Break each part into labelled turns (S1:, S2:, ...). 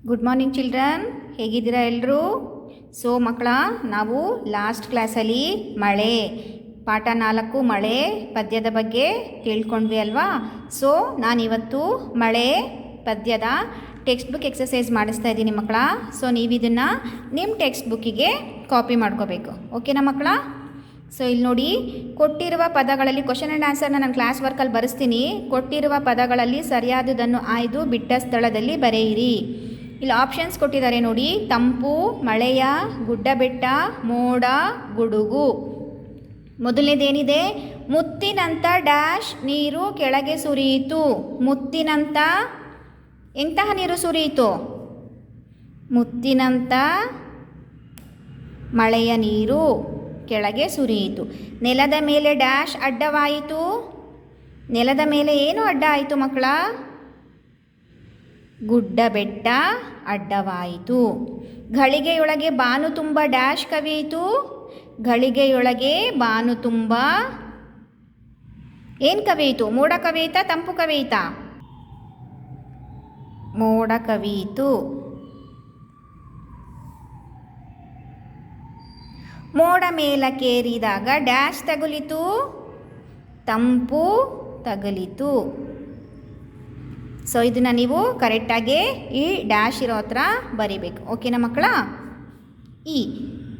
S1: Good morning children, ಹೇಗಿದ್ದೀರಾ ಎಲ್ಲರೂ? So ಮಕ್ಕಳ, ನಾವು ಲಾಸ್ಟ್ ಕ್ಲಾಸಲ್ಲಿ ಮಳೆ ಪಾಠ 4 ಮಳೆ ಪದ್ಯದ ಬಗ್ಗೆ ತಿಳ್ಕೊಂಡ್ವಿ ಅಲ್ವಾ? ಸೊ ನಾನಿವತ್ತು ಮಳೆ ಪದ್ಯದ ಟೆಕ್ಸ್ಟ್ ಬುಕ್ ಎಕ್ಸಸೈಸ್ ಮಾಡಿಸ್ತಾ ಇದ್ದೀನಿ ಮಕ್ಕಳ. ಸೊ ನೀವು ಇದನ್ನು ನಿಮ್ಮ ಟೆಕ್ಸ್ಟ್ ಬುಕ್ಕಿಗೆ ಕಾಪಿ ಮಾಡ್ಕೋಬೇಕು, ಓಕೆನಾ ಮಕ್ಕಳ? ಸೊ ಇಲ್ಲಿ ನೋಡಿ, ಕೊಟ್ಟಿರುವ ಪದಗಳಲ್ಲಿ ಕ್ವಶನ್ ಆ್ಯಂಡ್ ಆನ್ಸರ್ನ ನಾನು ಕ್ಲಾಸ್ ವರ್ಕಲ್ಲಿ ಬರೆಸ್ತೀನಿ. ಕೊಟ್ಟಿರುವ ಪದಗಳಲ್ಲಿ ಸರಿಯಾದುದನ್ನು ಆಯ್ದು ಬಿಟ್ಟ ಸ್ಥಳದಲ್ಲಿ ಬರೆಯಿರಿ. ಇಲ್ಲಿ ಆಪ್ಷನ್ಸ್ ಕೊಟ್ಟಿದ್ದಾರೆ ನೋಡಿ: ತಂಪು, ಮಳೆಯ, ಗುಡ್ಡ ಬೆಟ್ಟ, ಮೋಡ, ಗುಡುಗು. ಮೊದಲನೇದೇನಿದೆ? ಮುತ್ತಿನಂಥ ಡ್ಯಾಶ್ ನೀರು ಕೆಳಗೆ ಸುರಿಯಿತು. ಮುತ್ತಿನಂಥ ಎಂತಹ ನೀರು ಸುರಿಯಿತು? ಮುತ್ತಿನಂಥ ಮಳೆಯ ನೀರು ಕೆಳಗೆ ಸುರಿಯಿತು. ನೆಲದ ಮೇಲೆ ಡ್ಯಾಶ್ ಅಡ್ಡವಾಯಿತು. ನೆಲದ ಮೇಲೆ ಏನು ಅಡ್ಡ ಆಯಿತು ಮಕ್ಕಳ? ಗುಡ್ಡ ಬೆಟ್ಟ ಅಡ್ಡವಾಯಿತು. ಘಳಿಗೆಯೊಳಗೆ ಬಾನು ತುಂಬ ಡ್ಯಾಶ್ ಕವಿಯಿತು. ಘಳಿಗೆಯೊಳಗೆ ಬಾನು ತುಂಬ ಏನು ಕವಿಯಿತು? ಮೋಡ ಕವಿಯಿತಾ, ತಂಪು ಕವಿಯಿತಾ? ಮೋಡ ಕವಿಯಿತು. ಮೋಡ ಮೇಲಕ್ಕೇರಿದಾಗ ಡ್ಯಾಶ್ ತಗುಲಿತು. ತಂಪು ತಗುಲಿತು. ಸೊ ಇದನ್ನು ನೀವು ಕರೆಕ್ಟಾಗಿ ಈ ಡ್ಯಾಶ್ ಇರೋ ಹತ್ರ ಬರೀಬೇಕು, ಓಕೆನಾ ಮಕ್ಕಳ? ಈ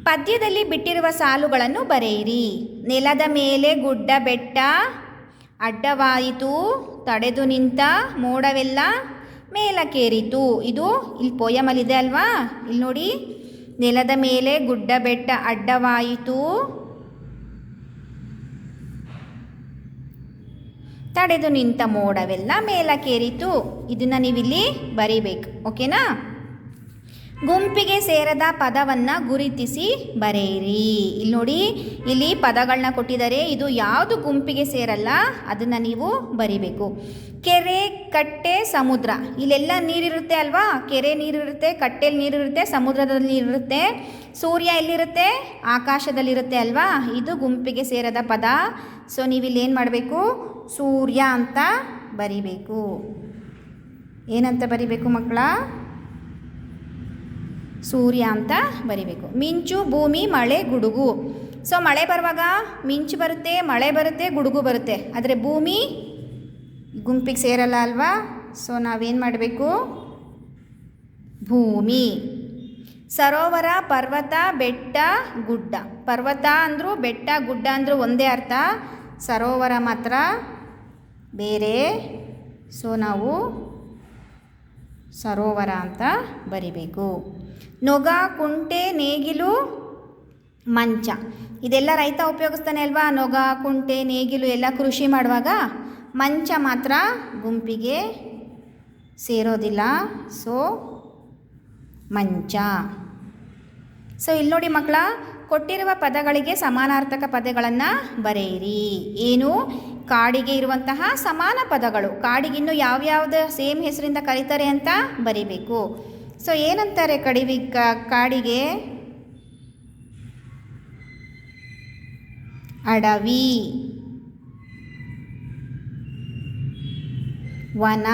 S1: ಪದ್ಯದಲ್ಲಿ ಬಿಟ್ಟಿರುವ ಸಾಲುಗಳನ್ನು ಬರೆಯಿರಿ. ನೆಲದ ಮೇಲೆ ಗುಡ್ಡ ಬೆಟ್ಟ ಅಡ್ಡವಾಯಿತು, ತಡೆದು ನಿಂತ ಮೋಡವೆಲ್ಲ ಮೇಲಕ್ಕೇರಿತು. ಇದು ಇಲ್ಲಿ ಪೋಯಮಲ್ಲಿದೆ ಅಲ್ವಾ? ಇಲ್ಲಿ ನೋಡಿ, ನೆಲದ ಮೇಲೆ ಗುಡ್ಡ ಬೆಟ್ಟ ಅಡ್ಡವಾಯಿತು, ತಡೆದು ನಿಂತ ಮೋಡವೆಲ್ಲ ಮೇಲಕ್ಕೇರಿತು. ಇದನ್ನು ನೀವಿಲ್ಲಿ ಬರೀಬೇಕು, ಓಕೆನಾ? ಗುಂಪಿಗೆ ಸೇರದ ಪದವನ್ನು ಗುರುತಿಸಿ ಬರೆಯಿರಿ. ಇಲ್ಲಿ ನೋಡಿ, ಇಲ್ಲಿ ಪದಗಳನ್ನ ಕೊಟ್ಟಿದ್ದಾರೆ. ಇದು ಯಾವುದು ಗುಂಪಿಗೆ ಸೇರಲ್ಲ ಅದನ್ನು ನೀವು ಬರಿಬೇಕು. ಕೆರೆ, ಕಟ್ಟೆ, ಸಮುದ್ರ. ಇಲ್ಲೆಲ್ಲ ನೀರಿರುತ್ತೆ ಅಲ್ವಾ? ಕೆರೆ ನೀರಿರುತ್ತೆ, ಕಟ್ಟೆಯಲ್ಲಿ ನೀರಿರುತ್ತೆ, ಸಮುದ್ರದಲ್ಲಿ ನೀರಿರುತ್ತೆ. ಸೂರ್ಯ ಎಲ್ಲಿರುತ್ತೆ? ಆಕಾಶದಲ್ಲಿರುತ್ತೆ ಅಲ್ವಾ? ಇದು ಗುಂಪಿಗೆ ಸೇರದ ಪದ. ಸೊ ನೀವಿಲ್ಲಿ ಏನು ಮಾಡಬೇಕು? ಸೂರ್ಯ ಅಂತ ಬರಿಬೇಕು. ಏನಂತ ಬರಿಬೇಕು ಮಕ್ಕಳ? ಸೂರ್ಯ ಅಂತ ಬರಿಬೇಕು. ಮಿಂಚು, ಭೂಮಿ, ಮಳೆ, ಗುಡುಗು. ಸೊ ಮಳೆ ಬರುವಾಗ ಮಿಂಚು ಬರುತ್ತೆ, ಮಳೆ ಬರುತ್ತೆ, ಗುಡುಗು ಬರುತ್ತೆ. ಆದರೆ ಭೂಮಿ ಗುಂಪಿಗೆ ಸೇರಲ್ಲ ಅಲ್ವಾ? ಸೊ ನಾವೇನು ಮಾಡಬೇಕು? ಭೂಮಿ. ಸರೋವರ, ಪರ್ವತ, ಬೆಟ್ಟ, ಗುಡ್ಡ. ಪರ್ವತ ಅಂದರು, ಬೆಟ್ಟ, ಗುಡ್ಡ ಅಂದರು ಒಂದೇ ಅರ್ಥ. ಸರೋವರ ಮಾತ್ರ ಬೇರೆ. ಸೊ ನಾವು ಸರೋವರ ಅಂತ ಬರಿಬೇಕು. ನೊಗ, ಕುಂಟೆ, ನೇಗಿಲು, ಮಂಚ. ಇದೆಲ್ಲ ರೈತ ಉಪಯೋಗಿಸ್ತಾನೆ ಅಲ್ವಾ? ನೊಗ, ಕುಂಟೆ, ನೇಗಿಲು ಎಲ್ಲ ಕೃಷಿ ಮಾಡುವಾಗ. ಮಂಚ ಮಾತ್ರ ಗುಂಪಿಗೆ ಸೇರೋದಿಲ್ಲ. ಸೊ ಮಂಚ. ಸೊ ಇಲ್ಲಿ ನೋಡಿ ಮಕ್ಕಳ, ಕೊಟ್ಟಿರುವ ಪದಗಳಿಗೆ ಸಮಾನಾರ್ಥಕ ಪದಗಳನ್ನು ಬರೆಯಿರಿ. ಏನು? ಕಾಡಿಗೆ ಇರುವಂತಹ ಸಮಾನ ಪದಗಳು. ಕಾಡಿಗಿನ್ನು ಯಾವ್ಯಾವ್ದು ಸೇಮ್ ಹೆಸರಿಂದ ಕರೀತಾರೆ ಅಂತ ಬರಿಬೇಕು. ಸೊ ಏನಂತಾರೆ ಕಾಡಿಗೆ? ಅಡವಿ, ವನ,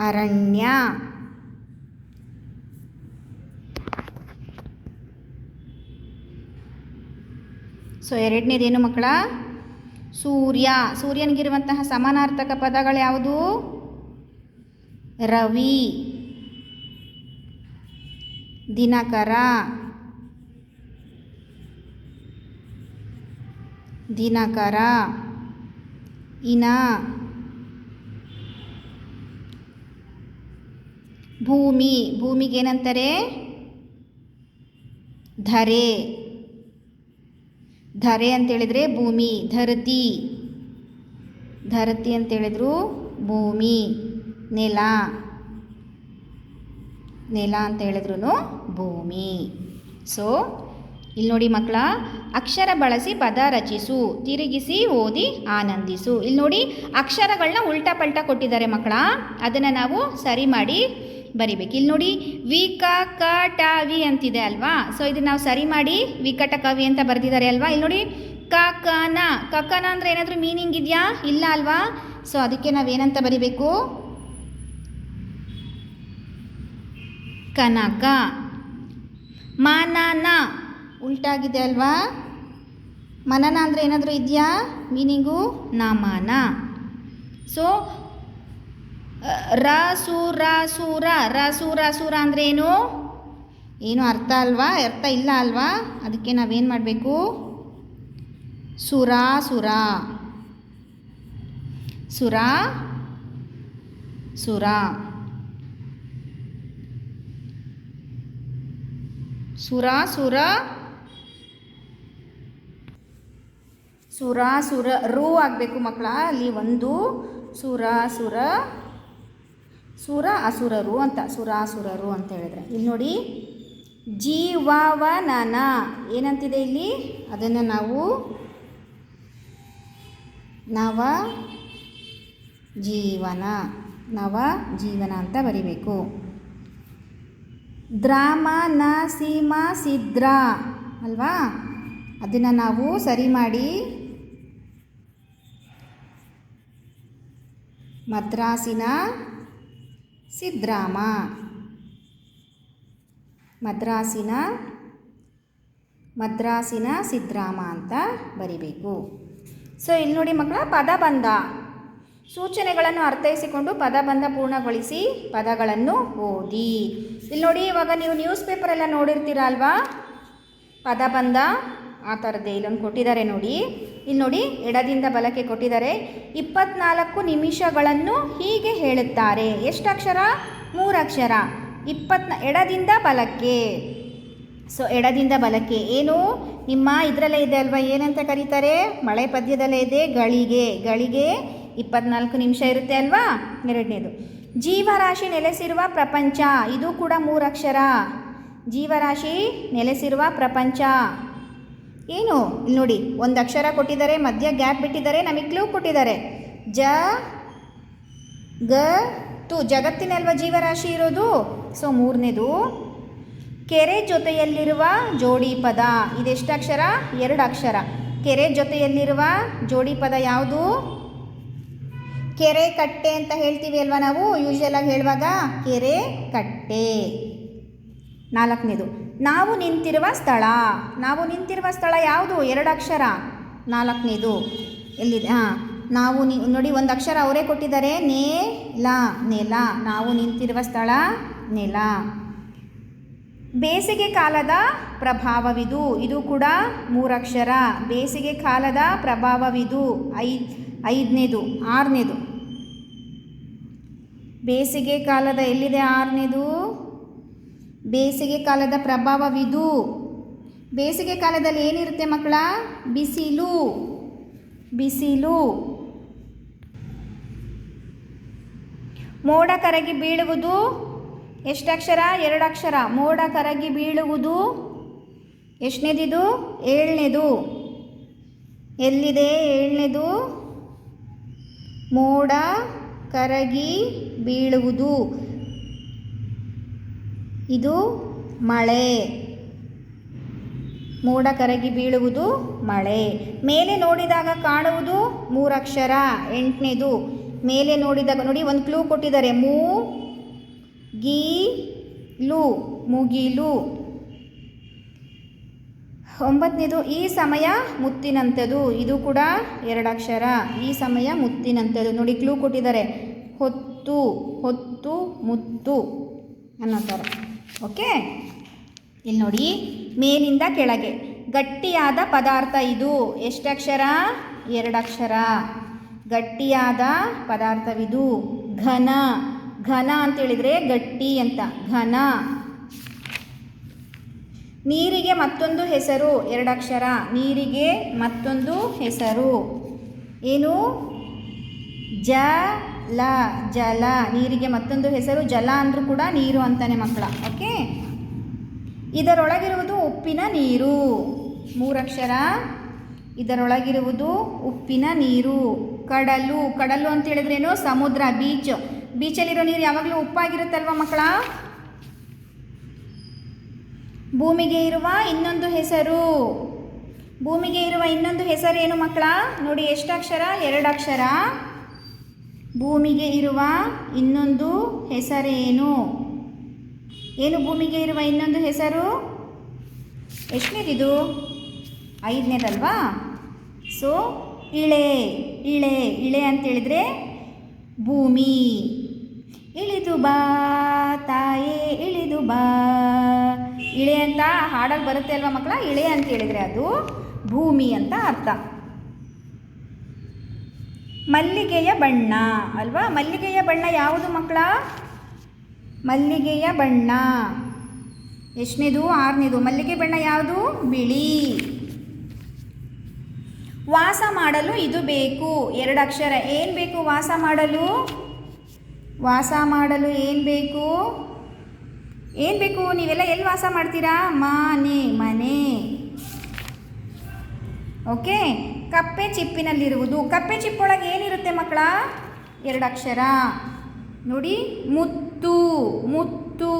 S1: ಅರಣ್ಯ. ಸೊ ಎರಡನೇದೇನು ಮಕ್ಕಳ? ಸೂರ್ಯ. ಸೂರ್ಯನಿಗಿರುವಂತಹ ಸಮಾನಾರ್ಥಕ ಪದಗಳು ಯಾವುದು? ರವಿ, ದಿನಕರ, ದಿನಕರ, ಇನ, ಭೂಮಿ. ಭೂಮಿಗೇನಂತಾರೆ? ಧರೆ. ಧರೆ ಅಂತೇಳಿದರೆ ಭೂಮಿ. ಧರತಿ, ಧರತಿ ಅಂತೇಳಿದ್ರು ಭೂಮಿ. ನೆಲ, ನೆಲ ಅಂತ ಹೇಳಿದ್ರು ಭೂಮಿ. ಸೊ ಇಲ್ಲಿ ನೋಡಿ ಮಕ್ಕಳ, ಅಕ್ಷರ ಬಳಸಿ ಪದ ರಚಿಸು, ತಿರುಗಿಸಿ ಓದಿ ಆನಂದಿಸು. ಇಲ್ಲಿ ನೋಡಿ, ಅಕ್ಷರಗಳನ್ನ ಉಲ್ಟಾ ಪಲ್ಟಾ ಕೊಟ್ಟಿದ್ದಾರೆ ಮಕ್ಕಳ. ಅದನ್ನು ನಾವು ಸರಿ ಮಾಡಿ ಬರಿಬೇಕು. ಇಲ್ಲಿ ನೋಡಿ, ವಿಕ ಕ ಟ ವಿ ಅಂತಿದೆ ಅಲ್ವಾ? ಸೊ ಇದನ್ನು ನಾವು ಸರಿ ಮಾಡಿ ವಿಕಟ ಕವಿ ಅಂತ ಬರೆದಿದ್ದಾರೆ ಅಲ್ವಾ? ಇಲ್ಲಿ ನೋಡಿ, ಕಕನ. ಕಕನ ಅಂದರೆ ಏನಾದರೂ ಮೀನಿಂಗ್ ಇದೆಯಾ? ಇಲ್ಲ ಅಲ್ವಾ? ಸೊ ಅದಕ್ಕೆ ನಾವೇನಂತ ಬರಿಬೇಕು? ಕನಕ. ಮನನ ಉಲ್ಟಾಗಿದೆ ಅಲ್ವಾ? ಮನನ ಅಂದರೆ ಏನಾದರೂ ಇದೆಯಾ ಮೀನಿಂಗು? ನಮನ. ಸೊ ರಸೂರ ಸೂರ. ರಸೂರ ಸೂರ ಅಂದರೆ ಏನು ಅರ್ಥ ಅಲ್ವಾ? ಅರ್ಥ ಇಲ್ಲ ಅಲ್ವಾ? ಅದಕ್ಕೆ ನಾವೇನು ಮಾಡಬೇಕು? ಸುರ ಸುರ. ಸುರ ಸುರ. ಸುರ ಸುರ. ಸುರ ಸುರ ರೂ ಆಗಬೇಕು ಮಕ್ಕಳ. ಅಲ್ಲಿ ಒಂದು ಸುರ ಸುರ. ಸುರ ಅಸುರರು ಅಂತ, ಸುರಾಸುರರು ಅಂತ ಹೇಳಿದ್ರೆ. ಇಲ್ಲಿ ನೋಡಿ, ಜೀವವನನ ಏನಂತಿದೆ ಇಲ್ಲಿ? ಅದನ್ನು ನಾವು ನವ ಜೀವನ, ನವ ಜೀವನ ಅಂತ ಬರಿಬೇಕು. ದ್ರಾಮನ ಸೀಮ ಸಿದ್ರ ಅಲ್ವಾ? ಅದನ್ನು ನಾವು ಸರಿ ಮಾಡಿ ಮದ್ರಾಸಿನ ಸಿದ್ರಾಮ. ಮದ್ರಾಸಿನ ಸಿದ್ರಾಮ ಅಂತ ಬರಿಬೇಕು. ಸೊ ಇಲ್ಲಿ ನೋಡಿ ಮಕ್ಕಳ, ಪದಬಂಧ. ಸೂಚನೆಗಳನ್ನು ಅರ್ಥೈಸಿಕೊಂಡು ಪದಬಂಧ ಪೂರ್ಣಗೊಳಿಸಿ ಪದಗಳನ್ನು ಓದಿ. ಇಲ್ಲಿ ನೋಡಿ, ಇವಾಗ ನೀವು ನ್ಯೂಸ್ ಪೇಪರೆಲ್ಲ ನೋಡಿರ್ತೀರ ಅಲ್ವಾ? ಪದಬಂಧ ಆ ಥರದ್ದೇ ಇಲ್ಲೊಂದು ಕೊಟ್ಟಿದ್ದಾರೆ ನೋಡಿ. ಇಲ್ಲಿ ನೋಡಿ, ಎಡದಿಂದ ಬಲಕ್ಕೆ ಕೊಟ್ಟಿದ್ದಾರೆ. 24 ನಿಮಿಷಗಳನ್ನು ಹೀಗೆ ಹೇಳುತ್ತಾರೆ. ಎಷ್ಟು ಅಕ್ಷರ? 3 ಅಕ್ಷರ. ಎಡದಿಂದ ಬಲಕ್ಕೆ. ಸೊ ಎಡದಿಂದ ಬಲಕ್ಕೆ ಏನು ನಿಮ್ಮ ಇದರಲ್ಲೇ ಇದೆ ಅಲ್ವಾ? ಏನಂತ ಕರೀತಾರೆ? ಮಳೆ ಪದ್ಯದಲ್ಲೇ ಇದೆ, ಗಳಿಗೆ. ಗಳಿಗೆ 24 ನಿಮಿಷ ಇರುತ್ತೆ ಅಲ್ವಾ? ಎರಡನೇದು, ಜೀವರಾಶಿ ನೆಲೆಸಿರುವ ಪ್ರಪಂಚ. ಇದು ಕೂಡ 3 ಅಕ್ಷರ. ಜೀವರಾಶಿ ನೆಲೆಸಿರುವ ಪ್ರಪಂಚ ಏನು? ಇಲ್ಲಿ ನೋಡಿ, ಒಂದು ಅಕ್ಷರ ಕೊಟ್ಟಿದ್ದಾರೆ, ಮಧ್ಯ ಗ್ಯಾಪ್ ಬಿಟ್ಟಿದ್ದಾರೆ, ನಮಗೆ ಕ್ಲೂ ಕೊಟ್ಟಿದ್ದಾರೆ. ತು ಜಗತ್ತಿನಲ್ವ ಜೀವರಾಶಿ ಇರೋದು. ಸೊ 3ನೇದು, ಕೆರೆ ಜೊತೆಯಲ್ಲಿರುವ ಜೋಡಿ ಪದ. ಇದೆಷ್ಟು ಅಕ್ಷರ? 2 ಅಕ್ಷರ. ಕೆರೆ ಜೊತೆಯಲ್ಲಿರುವ ಜೋಡಿ ಪದ ಯಾವುದು? ಕೆರೆ ಕಟ್ಟೆ ಅಂತ ಹೇಳ್ತೀವಿ ಅಲ್ವಾ ನಾವು ಯೂಶುವಲಾಗಿ ಹೇಳುವಾಗ? ಕೆರೆ ಕಟ್ಟೆ. 4ನೇದು, ನಾವು ನಿಂತಿರುವ ಸ್ಥಳ. ನಾವು ನಿಂತಿರುವ ಸ್ಥಳ ಯಾವುದು? 2 ಅಕ್ಷರ. 4ನೇದು ಎಲ್ಲಿದೆ? ನಾವು ನೋಡಿ, ಒಂದು ಅಕ್ಷರ ಅವರೇ ಕೊಟ್ಟಿದ್ದಾರೆ, ನೆಲ. ನೆಲ. ನಾವು ನಿಂತಿರುವ ಸ್ಥಳ ನೆಲ. ಬೇಸಿಗೆ ಕಾಲದ ಪ್ರಭಾವವಿದು. ಇದು ಕೂಡ 3 ಅಕ್ಷರ. ಬೇಸಿಗೆ ಕಾಲದ ಪ್ರಭಾವವಿದು. 5ನೇದು. 6ನೇದು, ಬೇಸಿಗೆ ಕಾಲದ ಎಲ್ಲಿದೆ? 6ನೇದು, ಬೇಸಿಗೆ ಕಾಲದ ಪ್ರಭಾವವಿದು. ಬೇಸಿಗೆ ಕಾಲದಲ್ಲಿ ಏನಿರುತ್ತೆ ಮಕ್ಕಳ? ಬಿಸಿಲು. ಬಿಸಿಲು. ಮೋಡ ಕರಗಿ ಬೀಳುವುದು. ಎಷ್ಟು ಅಕ್ಷರ? 2 ಅಕ್ಷರ. ಮೋಡ ಕರಗಿ ಬೀಳುವುದು ಎಷ್ಟನೇದಿದು? 7ನೇದು. ಎಲ್ಲಿದೆ 7ನೇದು? ಮೋಡ ಕರಗಿ ಬೀಳುವುದು. ಇದು ಮಳೆ. ಮೋಡ ಕರಗಿ ಬೀಳುವುದು ಮಳೆ. ಮೇಲೆ ನೋಡಿದಾಗ ಕಾಣುವುದು 3 ಅಕ್ಷರ. 8ನೇದು. ಮೇಲೆ ನೋಡಿದಾಗ ನೋಡಿ, ಒಂದು ಕ್ಲೂ ಕೊಟ್ಟಿದ್ದಾರೆ, ಮೂಗಿಲು. ಮುಗಿಲು. 9ನೇದು, ಈ ಸಮಯ ಮುತ್ತಿನಂಥದ್ದು. ಇದು ಕೂಡ 2 ಅಕ್ಷರ. ಈ ಸಮಯ ಮುತ್ತಿನಂಥದ್ದು. ನೋಡಿ, ಕ್ಲೂ ಕೊಟ್ಟಿದ್ದಾರೆ, ಹೊತ್ತು. ಹೊತ್ತು ಮುತ್ತು ಅನ್ನೋ ಥರ. ಓಕೆ, ಇಲ್ಲಿ ನೋಡಿ, ಮೇಲಿಂದ ಕೆಳಗೆ ಗಟ್ಟಿಯಾದ ಪದಾರ್ಥ ಇದು. ಎಷ್ಟು ಅಕ್ಷರ? 2 ಅಕ್ಷರ. ಗಟ್ಟಿಯಾದ ಪದಾರ್ಥವಿದು. ಘನ. ಘನ ಅಂತೇಳಿದರೆ ಗಟ್ಟಿ ಅಂತ. ಘನ. ನೀರಿಗೆ ಮತ್ತೊಂದು ಹೆಸರು. 2 ಅಕ್ಷರ. ನೀರಿಗೆ ಮತ್ತೊಂದು ಹೆಸರು ಏನು? ಜಲ. ಜಲ. ನೀರಿಗೆ ಮತ್ತೊಂದು ಹೆಸರು ಜಲ ಅಂದರೂ ಕೂಡ ನೀರು ಅಂತಾನೆ ಮಕ್ಕಳ. ಓಕೆ, ಇದರೊಳಗಿರುವುದು ಉಪ್ಪಿನ ನೀರು. 3 ಅಕ್ಷರ. ಇದರೊಳಗಿರುವುದು ಉಪ್ಪಿನ ನೀರು. ಕಡಲು. ಕಡಲು ಅಂತ ಹೇಳಿದ್ರೇನು? ಸಮುದ್ರ, ಬೀಚ್. ಬೀಚಲ್ಲಿರೋ ನೀರು ಯಾವಾಗಲೂ ಉಪ್ಪಾಗಿರುತ್ತಲ್ವ ಮಕ್ಕಳ? ಭೂಮಿಗೆ ಇರುವ ಇನ್ನೊಂದು ಹೆಸರು ಭೂಮಿಗೆ ಇರುವ ಇನ್ನೊಂದು ಹೆಸರೇನು ಮಕ್ಕಳ? ನೋಡಿ ಎಷ್ಟು ಅಕ್ಷರ? 2 ಅಕ್ಷರ. ಭೂಮಿಗೆ ಇರುವ ಇನ್ನೊಂದು ಹೆಸರೇನು? ಏನು ಭೂಮಿಗೆ ಇರುವ ಇನ್ನೊಂದು ಹೆಸರು? ಎಷ್ಟನೇದಿದು? 5ನೇದಲ್ವಾ? ಸೊ ಇಳೆ. ಇಳೆ ಇಳೆ ಅಂತೇಳಿದರೆ ಭೂಮಿ. ಇಳಿದು ಬಾ ತಾಯೇ ಇಳಿದು ಬಾ. ಇಳೆ ಅಂತ ಹಾಡಲ್ಲಿ ಬರುತ್ತೆ ಅಲ್ವಾ ಮಕ್ಕಳ? ಇಳೆ ಅಂತ ಹೇಳಿದರೆ ಅದು ಭೂಮಿ ಅಂತ ಅರ್ಥ. ಮಲ್ಲಿಗೆಯ ಬಣ್ಣ ಅಲ್ವಾ? ಮಲ್ಲಿಗೆಯ ಬಣ್ಣ ಯಾವುದು ಮಕ್ಕಳ? ಮಲ್ಲಿಗೆಯ ಬಣ್ಣ ಎಷ್ಟನೇದು? 6ನೇದು. ಮಲ್ಲಿಗೆ ಬಣ್ಣ ಯಾವುದು? ಬಿಳಿ. ವಾಸ ಮಾಡಲು ಇದು ಬೇಕು. 2 ಅಕ್ಷರ. ಏನು ಬೇಕು ವಾಸ ಮಾಡಲು? ವಾಸ ಮಾಡಲು ಏನು ಬೇಕು? ಏನು ಬೇಕು? ನೀವೆಲ್ಲ ಎಲ್ಲಿ ವಾಸ ಮಾಡ್ತೀರಾ? ಮನೆ. ಮನೆ. ಓಕೆ. ಕಪ್ಪೆ ಚಿಪ್ಪಿನಲ್ಲಿರುವುದು. ಕಪ್ಪೆ ಚಿಪ್ಪೊಳಗೆ ಏನಿರುತ್ತೆ ಮಕ್ಕಳ? 2 ಅಕ್ಷರ. ನೋಡಿ, ಮುತ್ತು. ಮುತ್ತು.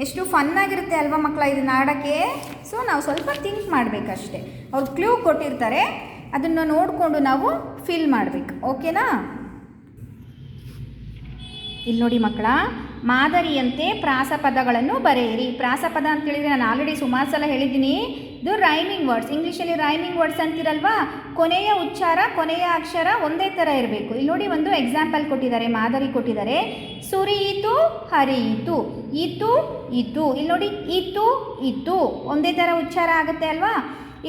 S1: ಎಷ್ಟು ಫನ್ನಾಗಿರುತ್ತೆ ಅಲ್ವಾ ಮಕ್ಕಳ ಇದನ್ನ ಆಡೋಕ್ಕೆ? ಸೊ ನಾವು ಸ್ವಲ್ಪ ಥಿಂಕ್ ಮಾಡಬೇಕಷ್ಟೆ. ಅವ್ರು ಕ್ಲೂ ಕೊಟ್ಟಿರ್ತಾರೆ, ಅದನ್ನು ನೋಡಿಕೊಂಡು ನಾವು ಫಿಲ್ ಮಾಡಬೇಕು. ಓಕೆನಾ? ಇಲ್ಲಿ ನೋಡಿ ಮಕ್ಕಳ, ಮಾದರಿಯಂತೆ ಪ್ರಾಸಪದಗಳನ್ನು ಬರೆಯಿರಿ. ಪ್ರಾಸಪದ ಅಂತ ಹೇಳಿದರೆ ನಾನು ಆಲ್ರೆಡಿ ಸುಮಾರು ಸಲ ಹೇಳಿದ್ದೀನಿ, ಇದು ರೈಮಿಂಗ್ ವರ್ಡ್ಸ್. ಇಂಗ್ಲೀಷಲ್ಲಿ ರೈಮಿಂಗ್ ವರ್ಡ್ಸ್ ಅಂತಿರಲ್ವಾ? ಕೊನೆಯ ಉಚ್ಚಾರ, ಕೊನೆಯ ಅಕ್ಷರ ಒಂದೇ ಥರ ಇರಬೇಕು. ಇಲ್ಲಿ ನೋಡಿ ಒಂದು ಎಕ್ಸಾಂಪಲ್ ಕೊಟ್ಟಿದ್ದಾರೆ, ಮಾದರಿ ಕೊಟ್ಟಿದ್ದಾರೆ. ಸುರಿಯಿತು, ಹರಿಯಿತು, ಇತು, ಇತು. ಇಲ್ಲಿ ನೋಡಿ, ಇತು, ಇತು ಒಂದೇ ಥರ ಉಚ್ಚಾರ ಆಗುತ್ತೆ ಅಲ್ವಾ?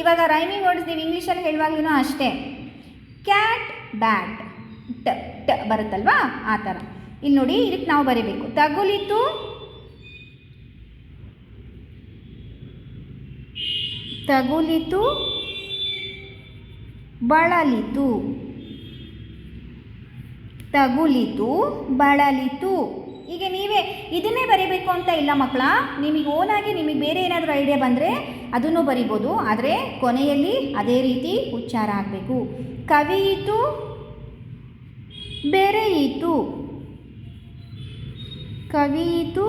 S1: ಇವಾಗ ರೈಮಿಂಗ್ ವರ್ಡ್ಸ್ ನೀವು ಇಂಗ್ಲೀಷಲ್ಲಿ ಹೇಳುವಾಗ್ಲೂ ಅಷ್ಟೇ. ಕ್ಯಾಟ್, ಬ್ಯಾಟ್, ಟ ಟ ಬರುತ್ತಲ್ವಾ? ಆ ಥರ. ಇಲ್ಲಿ ನೋಡಿ, ಇದಕ್ಕೆ ನಾವು ಬರೀಬೇಕು. ತಗುಲಿತು, ತಗುಲಿತು, ಬಳಲಿತು. ತಗುಲಿತು, ಬಳಲಿತು. ಈಗ ನೀವೇ ಇದನ್ನೇ ಬರೀಬೇಕು ಅಂತ ಇಲ್ಲ ಮಕ್ಕಳ. ನಿಮಗೆ ಓನಾಗಿ ನಿಮಗೆ ಬೇರೆ ಏನಾದರೂ ಐಡಿಯಾ ಬಂದರೆ ಅದನ್ನು ಬರಿಬೋದು, ಆದರೆ ಕೊನೆಯಲ್ಲಿ ಅದೇ ರೀತಿ ಉಚ್ಚಾರ ಆಗಬೇಕು. ಕವಿಯಿತು, ಬೆರೆಯಿತು. ಕವಿಯಿತು,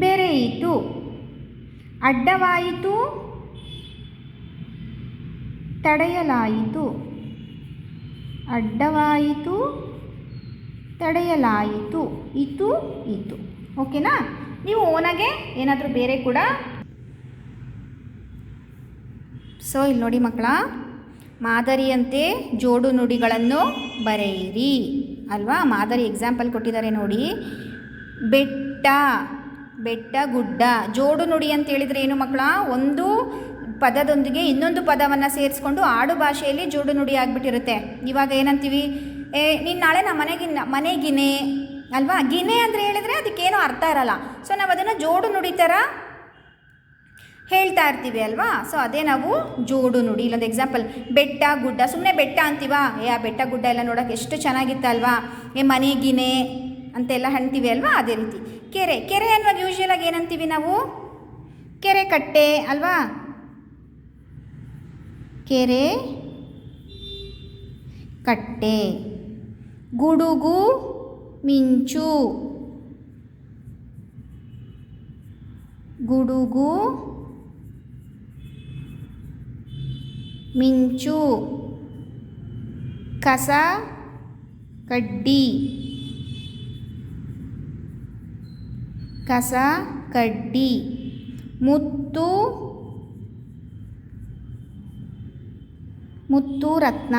S1: ಬೆರೆಯಿತು. ಅಡ್ಡವಾಯಿತು, ತಡೆಯಲಾಯಿತು. ಅಡ್ಡವಾಯಿತು, ತಡೆಯಲಾಯಿತು. ಇತು, ಇತು. ಓಕೆನಾ? ನೀವು ಓನಾಗೆ ಏನಾದರೂ ಬೇರೆ ಕೂಡ. ಸೊ ಇಲ್ಲಿ ನೋಡಿ ಮಕ್ಕಳ, ಮಾದರಿಯಂತೆ ಜೋಡು ನುಡಿಗಳನ್ನು ಬರೆಯಿರಿ ಅಲ್ವಾ? ಮಾದರಿ ಎಕ್ಸಾಂಪಲ್ ಕೊಟ್ಟಿದ್ದಾರೆ ನೋಡಿ. ಬೆಟ್ಟ, ಬೆಟ್ಟ, ಗುಡ್ಡ. ಜೋಡು ನುಡಿ ಅಂತ ಹೇಳಿದರೆ ಏನು ಮಕ್ಕಳ? ಒಂದು ಪದದೊಂದಿಗೆ ಇನ್ನೊಂದು ಪದವನ್ನು ಸೇರಿಸ್ಕೊಂಡು ಆಡು ಭಾಷೆಯಲ್ಲಿ ಜೋಡು ನುಡಿ ಆಗಿಬಿಟ್ಟಿರುತ್ತೆ. ಇವಾಗ ಏನಂತೀವಿ? ನೀನು ನಾಳೆ ನಮ್ಮ ಮನೆಗಿನೆ ಅಲ್ವಾ? ಗಿನೆ ಅಂದರೆ ಹೇಳಿದರೆ ಅದಕ್ಕೇನೋ ಅರ್ಥ ಇರಲ್ಲ. ಸೊ ನಾವು ಅದನ್ನು ಜೋಡು ನುಡಿ ಥರ ಹೇಳ್ತಾ ಇರ್ತೀವಿ ಅಲ್ವಾ? ಸೊ ಅದೇ ನಾವು ಜೋಡು ನುಡಿ. ಇಲ್ಲೊಂದು ಎಕ್ಸಾಂಪಲ್, ಬೆಟ್ಟ, ಗುಡ್ಡ. ಸುಮ್ಮನೆ ಬೆಟ್ಟ ಅಂತೀವಾ? ಆ ಬೆಟ್ಟ ಗುಡ್ಡ ಎಲ್ಲ ನೋಡೋಕೆ ಎಷ್ಟು ಚೆನ್ನಾಗಿತ್ತಲ್ವಾ? ಮನೆಗಿನೆ ಅಂತೆಲ್ಲ ಅಂತೀವಿ ಅಲ್ವಾ? ಅದೇ ರೀತಿ ಕೆರೆ. ಕೆರೆ ಅನ್ನುವಾಗ ಯೂಶ್ವಲಾಗಿ ಏನಂತೀವಿ ನಾವು? ಕೆರೆ ಕಟ್ಟೆ ಅಲ್ವಾ? ಕೆರೆ ಕಟ್ಟೆ. ಗುಡುಗು, ಮಿಂಚು. ಗುಡುಗು, ಮಿಂಚು. ಕಸ, ಕಡ್ಡಿ. ಕಸ, ಕಡ್ಡಿ. ಮುತ್ತು, ಮುತ್ತು ರತ್ನ.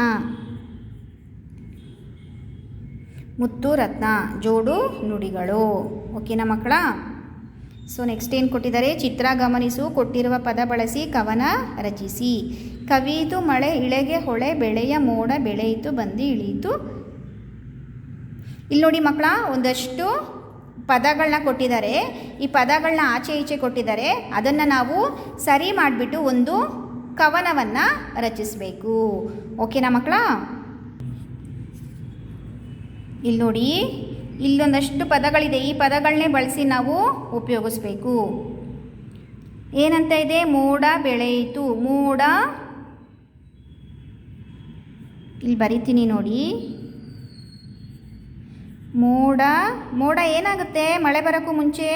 S1: ಮುತ್ತು ರತ್ನ ಜೋಡು ನುಡಿಗಳು. ಓಕೆನಾ ಮಕ್ಕಳ? ಸೊ ನೆಕ್ಸ್ಟ್ ಏನು ಕೊಟ್ಟಿದ್ದಾರೆ? ಚಿತ್ರ ಗಮನಿಸು, ಕೊಟ್ಟಿರುವ ಪದ ಬಳಸಿ ಕವನ ರಚಿಸಿ. ಕವಿಯಿತು ಮಳೆ, ಇಳೆಗೆ ಹೊಳೆ, ಬೆಳೆಯ ಮೋಡ, ಬೆಳೆಯಿತು ಬಂದು ಇಳಿಯಿತು. ಇಲ್ಲಿ ನೋಡಿ ಮಕ್ಕಳ, ಒಂದಷ್ಟು ಪದಗಳನ್ನ ಕೊಟ್ಟಿದ್ದಾರೆ. ಈ ಪದಗಳನ್ನ ಆಚೆ ಈಚೆ ಕೊಟ್ಟಿದ್ದಾರೆ. ಅದನ್ನು ನಾವು ಸರಿ ಮಾಡಿಬಿಟ್ಟು ಒಂದು ಕವನವನ್ನು ರಚಿಸಬೇಕು. ಓಕೆನಾ ಮಕ್ಕಳ? ಇಲ್ಲಿ ನೋಡಿ, ಇಲ್ಲೊಂದಷ್ಟು ಪದಗಳಿದೆ. ಈ ಪದಗಳನ್ನೇ ಬಳಸಿ ನಾವು ಉಪಯೋಗಿಸ್ಬೇಕು. ಏನಂತ ಇದೆ? ಮೋಡ ಬೆಳೆಯಿತು. ಮೋಡ, ಇಲ್ಲಿ ಬರಿತೀನಿ ನೋಡಿ. ಮೋಡ, ಮೋಡ ಏನಾಗುತ್ತೆ ಮಳೆ ಬರೋಕ್ಕೂ ಮುಂಚೆ?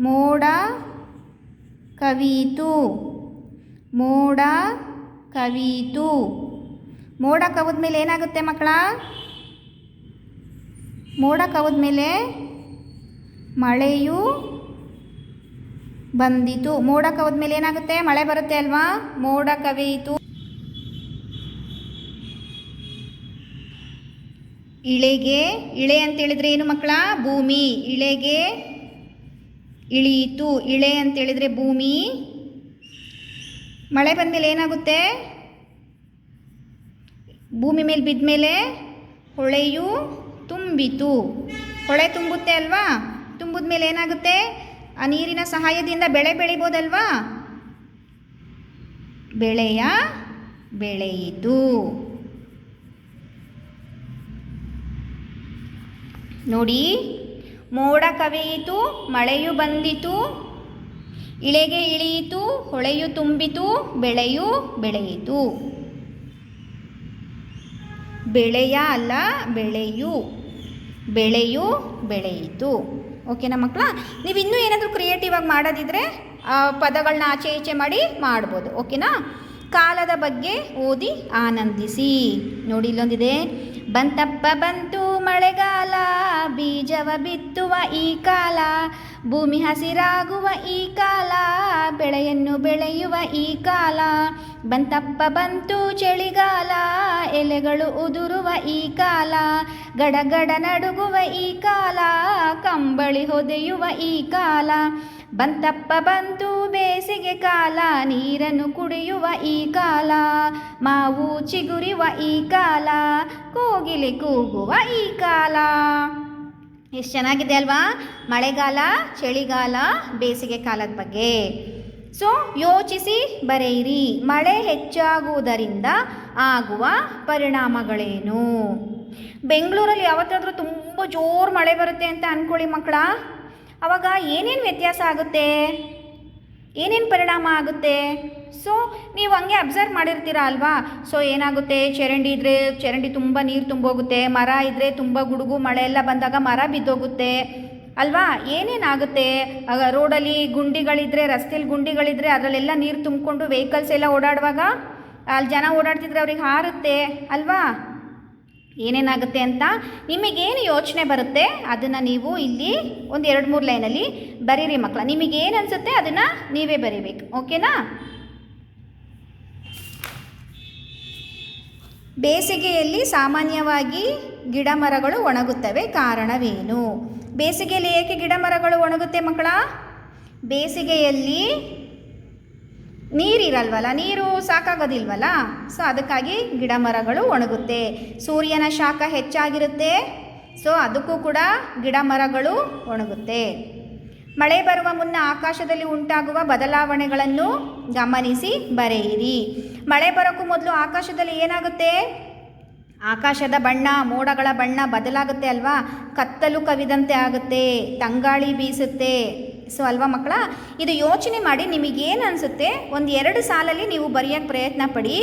S1: ಮೋಡ ಕವಿಯಿತು. ಮೋಡ ಕವಿಯಿತು. ಮೋಡ ಕವಿದ ಮೇಲೆ ಏನಾಗುತ್ತೆ ಮಕ್ಕಳ? ಮೋಡ ಕವಿದ ಮೇಲೆ ಮಳೆಯು ಬಂದಿತು. ಮೋಡ ಕವಿದ ಮೇಲೆ ಏನಾಗುತ್ತೆ? ಮಳೆ ಬರುತ್ತೆ ಅಲ್ವಾ? ಮೋಡ ಕವಿಯಿತು. ಇಳೆಗೆ, ಇಳೆ ಅಂತ ಹೇಳಿದ್ರೆ ಏನು ಮಕ್ಕಳ? ಭೂಮಿ. ಇಳೆಗೆ ಇಳಿಯಿತು. ಇಳೆ ಅಂತ ಹೇಳಿದ್ರೆ ಭೂಮಿ. ಮಳೆ ಬಂದಮೇಲೆ ಏನಾಗುತ್ತೆ? ಭೂಮಿ ಮೇಲೆ ಬಿದ್ದ ಮೇಲೆ ಹೊಳೆಯು ತುಂಬಿತು. ಹೊಳೆ ತುಂಬುತ್ತೆ ಅಲ್ವಾ? ತುಂಬಿದ ಮೇಲೆ ಏನಾಗುತ್ತೆ? ಆ ನೀರಿನ ಸಹಾಯದಿಂದ ಬೆಳೆ ಬೆಳಿಬೋದಲ್ವಾ? ಬೆಳೆಯ ಬೆಳೆಯಿತು. ನೋಡಿ, ಮೋಡ ಕವಿಯಿತು, ಮಳೆಯು ಬಂದಿತು, ಇಳೆಗೆ ಇಳಿಯಿತು, ಹೊಳೆಯು ತುಂಬಿತು, ಬೆಳೆಯು ಬೆಳೆಯಿತು. ಬೆಳೆಯ ಅಲ್ಲ, ಬೆಳೆಯು. ಬೆಳೆಯು ಬೆಳೆಯಿತು. ಓಕೆನಾ ಮಕ್ಕಳ? ನೀವು ಇನ್ನೂ ಏನಾದರೂ ಕ್ರಿಯೇಟಿವ್ ಆಗಿ ಮಾಡೋದಿದ್ರೆ ಪದಗಳನ್ನ ಆಚೆ ಈಚೆ ಮಾಡಿ ಮಾಡ್ಬೋದು. ಓಕೆನಾ? ಕಾಲದ ಬಗ್ಗೆ ಓದಿ ಆನಂದಿಸಿ. ನೋಡಿ, ಇಲ್ಲೊಂದಿದೆ. ಬಂತಪ್ಪ ಬಂತು ಮಳೆಗಾಲ, ಬೀಜವ ಬಿತ್ತುವ ಈ ಕಾಲ, ಭೂಮಿ ಹಸಿರಾಗುವ ಈ ಕಾಲ, ಬೆಳೆಯನ್ನು ಬೆಳೆಯುವ ಈ ಕಾಲ. ಬಂತಪ್ಪ ಬಂತು ಚಳಿಗಾಲ, ಎಲೆಗಳು ಉದುರುವ ಈ ಕಾಲ, ಗಡಗಡ ನಡುಗುವ ಈ ಕಾಲ, ಕಂಬಳಿ ಹೊದೆಯುವ ಈ ಕಾಲ. ಬಂತಪ್ಪ ಬಂತು ಬೇಸಿಗೆ ಕಾಲ, ನೀರನ್ನು ಕುಡಿಯುವ ಈ ಕಾಲ, ಮಾವು ಚಿಗುರಿವ ಈ ಕಾಲ, ಕೋಗಿಲೆ ಕೂಗುವ ಈ ಕಾಲ. ಎಷ್ಟು ಚೆನ್ನಾಗಿದೆ ಅಲ್ವಾ? ಮಳೆಗಾಲ, ಚಳಿಗಾಲ, ಬೇಸಿಗೆ ಕಾಲದ ಬಗ್ಗೆ. ಸೊ ಯೋಚಿಸಿ ಬರೆಯಿರಿ. ಮಳೆ ಹೆಚ್ಚಾಗುವುದರಿಂದ ಆಗುವ ಪರಿಣಾಮಗಳೇನು? ಬೆಂಗಳೂರಲ್ಲಿ ಯಾವತ್ತಾದರೂ ತುಂಬ ಜೋರು ಮಳೆ ಬರುತ್ತೆ ಅಂತ ಅಂದ್ಕೊಳ್ಳಿ ಮಕ್ಕಳ. ಆವಾಗ ಏನೇನು ವ್ಯತ್ಯಾಸ ಆಗುತ್ತೆ? ಏನೇನು ಪರಿಣಾಮ ಆಗುತ್ತೆ? ಸೊ ನೀವು ಹಂಗೆ ಅಬ್ಸರ್ವ್ ಮಾಡಿರ್ತೀರ ಅಲ್ವಾ? ಸೊ ಏನಾಗುತ್ತೆ? ಚರಂಡಿ ಇದ್ದರೆ ಚರಂಡಿ ತುಂಬ ನೀರು ತುಂಬೋಗುತ್ತೆ. ಮರ ಇದ್ದರೆ ತುಂಬ ಗುಡುಗು ಮಳೆ ಎಲ್ಲ ಬಂದಾಗ ಮರ ಬಿದ್ದೋಗುತ್ತೆ ಅಲ್ವಾ? ಏನೇನಾಗುತ್ತೆ? ರೋಡಲ್ಲಿ ಗುಂಡಿಗಳಿದ್ದರೆ, ರಸ್ತೆಯಲ್ಲಿ ಗುಂಡಿಗಳಿದ್ದರೆ ಅದರಲ್ಲೆಲ್ಲ ನೀರು ತುಂಬಿಕೊಂಡು ವೆಹಿಕಲ್ಸ್ ಎಲ್ಲ ಓಡಾಡುವಾಗ ಅಲ್ಲಿ ಜನ ಓಡಾಡ್ತಿದ್ರೆ ಅವ್ರಿಗೆ ಹಾರುತ್ತೆ ಅಲ್ವಾ? ಏನೇನಾಗುತ್ತೆ ಅಂತ ನಿಮಗೇನು ಯೋಚನೆ ಬರುತ್ತೆ ಅದನ್ನು ನೀವು ಇಲ್ಲಿ ಒಂದು 2-3 ಲೈನಲ್ಲಿ ಬರೀರಿ ಮಕ್ಕಳ. ನಿಮಗೇನು ಅನಿಸುತ್ತೆ ಅದನ್ನು ನೀವೇ ಬರೀಬೇಕು. ಓಕೆನಾ? ಬೇಸಿಗೆಯಲ್ಲಿ ಸಾಮಾನ್ಯವಾಗಿ ಗಿಡ ಮರಗಳು ಒಣಗುತ್ತವೆ, ಕಾರಣವೇನು? ಬೇಸಿಗೆಯಲ್ಲಿ ಏಕೆ ಗಿಡ ಮರಗಳು ಒಣಗುತ್ತೆ ಮಕ್ಕಳ? ಬೇಸಿಗೆಯಲ್ಲಿ ನೀರಿರಲ್ವಲ್ಲ, ನೀರು ಸಾಕಾಗೋದಿಲ್ವಲ್ಲ, ಸೊ ಅದಕ್ಕಾಗಿ ಗಿಡ ಮರಗಳು ಒಣಗುತ್ತೆ. ಸೂರ್ಯನ ಶಾಖ ಹೆಚ್ಚಾಗಿರುತ್ತೆ, ಸೊ ಅದಕ್ಕೂ ಕೂಡ ಗಿಡ ಮರಗಳು ಒಣಗುತ್ತೆ. ಮಳೆ ಬರುವ ಮುನ್ನ ಆಕಾಶದಲ್ಲಿ ಉಂಟಾಗುವ ಬದಲಾವಣೆಗಳನ್ನು ಗಮನಿಸಿ ಬರೆಯಿರಿ. ಮಳೆ ಬರೋಕ್ಕೂ ಮೊದಲು ಆಕಾಶದಲ್ಲಿ ಏನಾಗುತ್ತೆ? ಆಕಾಶದ ಬಣ್ಣ, ಮೋಡಗಳ ಬಣ್ಣ ಬದಲಾಗುತ್ತೆ ಅಲ್ವಾ? ಕತ್ತಲು ಕವಿದಂತೆ ಆಗುತ್ತೆ, ತಂಗಾಳಿ ಬೀಸುತ್ತೆ. ಸೊ ಅಲ್ವಾ ಮಕ್ಕಳ? ಇದು ಯೋಚನೆ ಮಾಡಿ ನಿಮಗೇನು ಅನಿಸುತ್ತೆ 1-2 ಸಾಲಲ್ಲಿ ನೀವು ಬರೆಯೋಕ್ಕೆ ಪ್ರಯತ್ನ ಪಡಿ.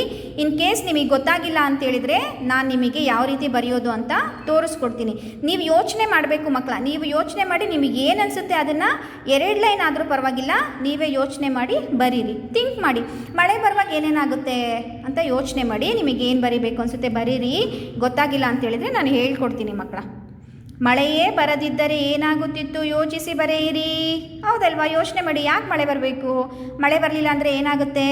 S1: ಇನ್ ಕೇಸ್ ನಿಮಗೆ ಗೊತ್ತಾಗಿಲ್ಲ ಅಂತೇಳಿದರೆ ನಾನು ನಿಮಗೆ ಯಾವ ರೀತಿ ಬರೆಯೋದು ಅಂತ ತೋರಿಸ್ಕೊಡ್ತೀನಿ. ನೀವು ಯೋಚನೆ ಮಾಡಬೇಕು ಮಕ್ಕಳ. ನೀವು ಯೋಚನೆ ಮಾಡಿ ನಿಮಗೇನು ಅನಿಸುತ್ತೆ ಅದನ್ನು 2 ಲೈನ್ ಆದರೂ ಪರವಾಗಿಲ್ಲ, ನೀವೇ ಯೋಚನೆ ಮಾಡಿ ಬರೀರಿ. ಥಿಂಕ್ ಮಾಡಿ, ಮಳೆ ಬರುವಾಗ ಏನೇನಾಗುತ್ತೆ ಅಂತ ಯೋಚನೆ ಮಾಡಿ ನಿಮಗೇನು ಬರೀಬೇಕು ಅನಿಸುತ್ತೆ ಬರೀರಿ. ಗೊತ್ತಾಗಿಲ್ಲ ಅಂತೇಳಿದರೆ ನಾನು ಹೇಳ್ಕೊಡ್ತೀನಿ ಮಕ್ಕಳ. ಮಳೆಯೇ ಬರದಿದ್ದರೆ ಏನಾಗುತ್ತಿತ್ತು? ಯೋಚಿಸಿ ಬರೆಯಿರಿ. ಹೌದಲ್ವಾ? ಯೋಚನೆ ಮಾಡಿ, ಯಾಕೆ ಮಳೆ ಬರಬೇಕು? ಮಳೆ ಬರಲಿಲ್ಲ ಅಂದರೆ ಏನಾಗುತ್ತೆ?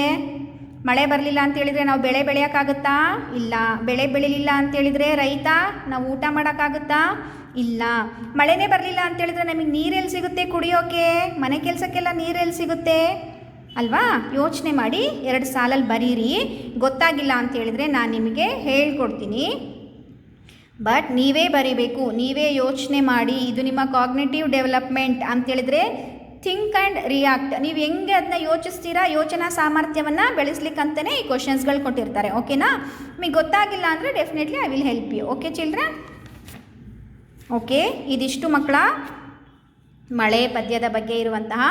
S1: ಮಳೆ ಬರಲಿಲ್ಲ ಅಂತೇಳಿದರೆ ನಾವು ಬೆಳೆ ಬೆಳೆಯೋಕ್ಕಾಗುತ್ತಾ? ಇಲ್ಲ. ಬೆಳೆ ಬೆಳಿಲಿಲ್ಲ ಅಂತೇಳಿದರೆ ರೈತ ನಾವು ಊಟ ಮಾಡೋಕ್ಕಾಗುತ್ತಾ? ಇಲ್ಲ. ಮಳೆನೇ ಬರಲಿಲ್ಲ ಅಂತೇಳಿದರೆ ನಮಗೆ ನೀರೆಲ್ಲಿ ಸಿಗುತ್ತೆ ಕುಡಿಯೋಕ್ಕೆ? ಮನೆ ಕೆಲಸಕ್ಕೆಲ್ಲ ನೀರೆಲ್ಲಿ ಸಿಗುತ್ತೆ ಅಲ್ವಾ? ಯೋಚನೆ ಮಾಡಿ 2 ಸಾಲಲ್ಲಿ ಬರೀರಿ. ಗೊತ್ತಾಗಿಲ್ಲ ಅಂತೇಳಿದರೆ ನಾನು ನಿಮಗೆ ಹೇಳ್ಕೊಡ್ತೀನಿ, ಬಟ್ ನೀವೇ ಬರೀಬೇಕು, ನೀವೇ ಯೋಚನೆ ಮಾಡಿ. ಇದು ನಿಮ್ಮ ಕಾಗ್ನಿಟಿವ್ ಡೆವಲಪ್ಮೆಂಟ್ ಅಂತೇಳಿದರೆ ಥಿಂಕ್ ಆ್ಯಂಡ್ ರಿಯಾಕ್ಟ್. ನೀವು ಹೆಂಗೆ ಅದನ್ನ ಯೋಚಿಸ್ತೀರಾ, ಯೋಚನಾ ಸಾಮರ್ಥ್ಯವನ್ನು ಬೆಳೆಸ್ಲಿಕ್ಕಂತಲೇ ಈ ಕ್ವಶನ್ಸ್ಗಳು ಕೊಟ್ಟಿರ್ತಾರೆ. ಓಕೆನಾ? ನಿಮಗೆ ಗೊತ್ತಾಗಿಲ್ಲ ಅಂದರೆ definitely I will help you. Okay children? Okay, ಇದಿಷ್ಟು ಮಕ್ಕಳ ಮಳೆ ಪದ್ಯದ ಬಗ್ಗೆ ಇರುವಂತಹ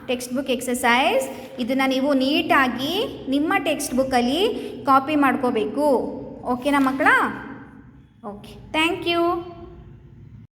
S1: ಟೆಕ್ಸ್ಟ್ ಬುಕ್ ಎಕ್ಸಸೈಸ್. ಇದನ್ನು ನೀವು ನೀಟಾಗಿ ನಿಮ್ಮ ಟೆಕ್ಸ್ಟ್ ಬುಕ್ಕಲ್ಲಿ ಕಾಪಿ ಮಾಡ್ಕೋಬೇಕು. ಓಕೆನಾ ಮಕ್ಕಳ? Okay, thank you.